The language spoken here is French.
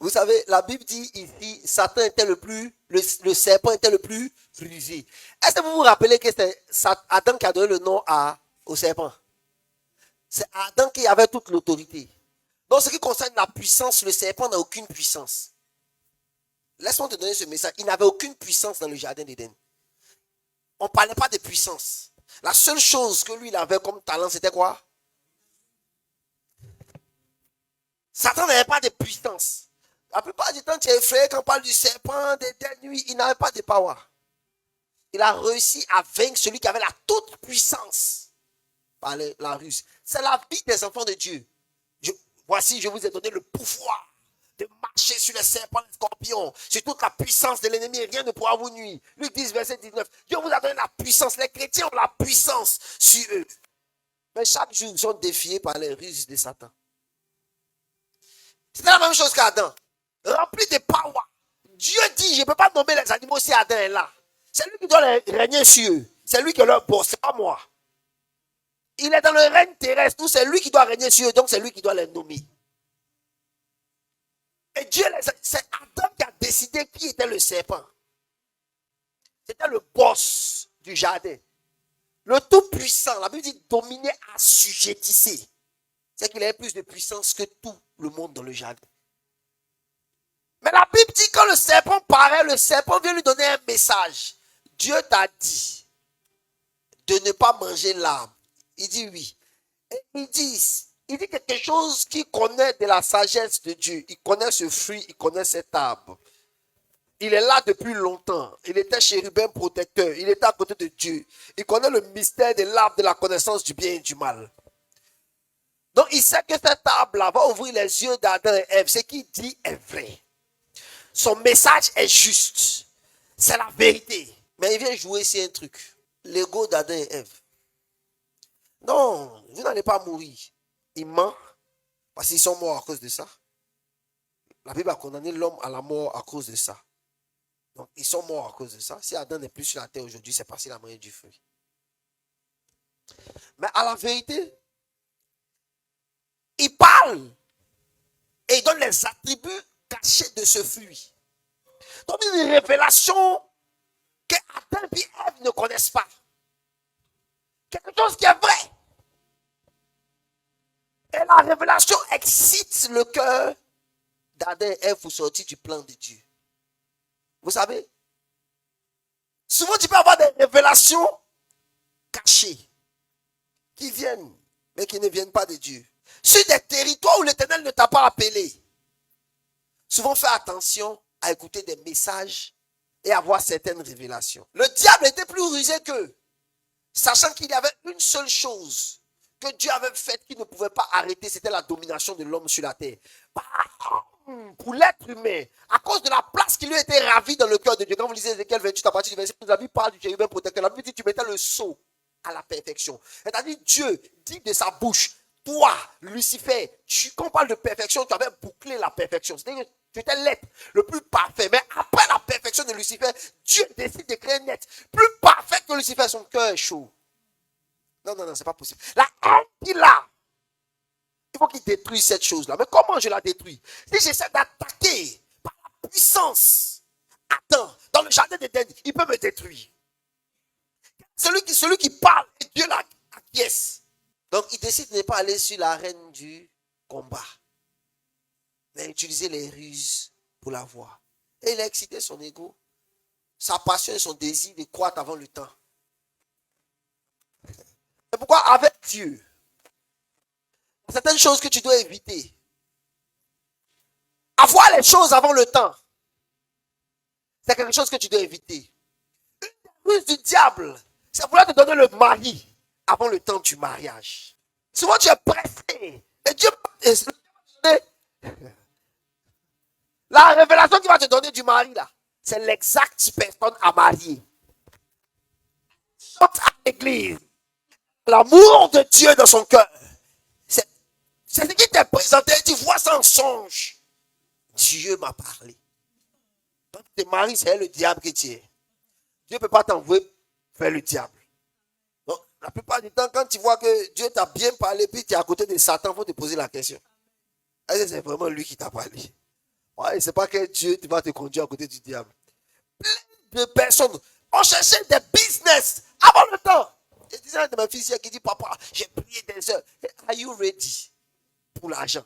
Vous savez, la Bible dit ici, Satan était le serpent était le plus rusé. Est-ce que vous vous rappelez que c'est Adam qui a donné le nom au serpent? C'est Adam qui avait toute l'autorité. Donc, ce qui concerne la puissance, le serpent n'a aucune puissance. Laisse-moi te donner ce message. Il n'avait aucune puissance dans le jardin d'Éden. On ne parlait pas de puissance. La seule chose que lui, il avait comme talent, c'était quoi? Satan n'avait pas de puissance. La plupart du temps, tu es effrayé quand on parle du serpent, d'Éden, lui, il n'avait pas de power. Il a réussi à vaincre celui qui avait la toute puissance par la ruse. C'est la vie des enfants de Dieu. Voici, je vous ai donné le pouvoir de marcher sur les serpents, les scorpions, sur toute la puissance de l'ennemi, et rien ne pourra vous nuire. Luc 10, verset 19. Dieu vous a donné la puissance. Les chrétiens ont la puissance sur eux. Mais chaque jour, ils sont défiés par les ruses de Satan. C'était la même chose qu'Adam. Rempli de power. Dieu dit, je ne peux pas nommer les animaux si Adam est là. C'est lui qui doit régner sur eux. C'est lui qui est leur boss, c'est pas moi. Il est dans le règne terrestre, c'est lui qui doit régner sur eux, donc c'est lui qui doit les nommer. Et Dieu, c'est Adam qui a décidé qui était le serpent. C'était le boss du jardin. Le tout-puissant, la Bible dit dominer, assujettisser. C'est qu'il avait plus de puissance que tout le monde dans le jardin. Mais la Bible dit quand le serpent paraît, le serpent vient lui donner un message. Dieu t'a dit de ne pas manger l'arbre. Il dit oui. Et il dit quelque chose qu'il connaît de la sagesse de Dieu. Il connaît ce fruit, il connaît cet arbre. Il est là depuis longtemps. Il était chérubin protecteur. Il était à côté de Dieu. Il connaît le mystère de l'arbre de la connaissance du bien et du mal. Donc il sait que cet arbre-là va ouvrir les yeux d'Adam et Ève. Ce qu'il dit est vrai. Son message est juste. C'est la vérité. Mais il vient jouer ici un truc. L'ego d'Adam et Ève. Non, vous n'allez pas mourir. Il ment parce qu'ils sont morts à cause de ça. La Bible a condamné l'homme à la mort à cause de ça. Donc, ils sont morts à cause de ça. Si Adam n'est plus sur la terre aujourd'hui, c'est parce qu'il a mangé du fruit. Mais à la vérité, il parle et il donne les attributs cachés de ce fruit. Donc, une révélation que Adam et Ève ne connaissent pas. Quelque chose qui est vrai. Et la révélation excite le cœur d'Adam et Ève pour sortir du plan de Dieu. Vous savez, souvent tu peux avoir des révélations cachées qui viennent, mais qui ne viennent pas de Dieu. Sur des territoires où l'Éternel ne t'a pas appelé. Souvent fais attention à écouter des messages et avoir certaines révélations. Le diable était plus rusé qu'eux, sachant qu'il y avait une seule chose que Dieu avait faite qu'il ne pouvait pas arrêter, c'était la domination de l'homme sur la terre. Pour l'être humain, à cause de la place qui lui était ravie dans le cœur de Dieu. Quand vous lisez Ézéchiel 28 à partir du verset, la Bible parle du chérubin protecteur. La Bible dit tu mettais le sceau à la perfection. C'est-à-dire Dieu dit de sa bouche, toi, Lucifer, quand on parle de perfection, tu avais bouclé la perfection. C'est-à-dire que tu étais l'être le plus parfait. Mais après la perfection de Lucifer, Dieu décide de créer un être plus parfait que Lucifer. Son cœur est chaud. Non, c'est pas possible. La haine qu'il a, il faut qu'il détruise cette chose-là. Mais comment je la détruis? Si j'essaie d'attaquer par la puissance, attends, dans le jardin d'Éden, il peut me détruire. Celui qui parle, et Dieu l'acquiesce. Donc il décide de ne pas aller sur l'arène du combat, mais utiliser les ruses pour la voir. Et il a excité son ego, sa passion et son désir de croître avant le temps. C'est pourquoi avec Dieu, certaines choses que tu dois éviter. Avoir les choses avant le temps, c'est quelque chose que tu dois éviter. Une ruse du diable, c'est vouloir te donner le mari avant le temps du mariage. Souvent tu es pressé. Et Dieu la révélation qu'il va te donner du mari là, c'est l'exacte personne à marier. Saute à l'église. L'amour de Dieu dans son cœur. C'est ce qui t'est présenté. Tu vois ça en songe. Dieu m'a parlé. Quand tu te maries, c'est le diable que tu es. Dieu ne peut pas t'envoyer faire le diable. Donc, la plupart du temps, quand tu vois que Dieu t'a bien parlé, puis tu es à côté de Satan, il faut te poser la question. Est-ce que c'est vraiment lui qui t'a parlé? Ouais, c'est pas que Dieu va te conduire à côté du diable. Plein de personnes ont cherché des business avant le temps. Je disais à un de mes fils qui dit, papa, j'ai prié des heures. Are you ready pour l'argent?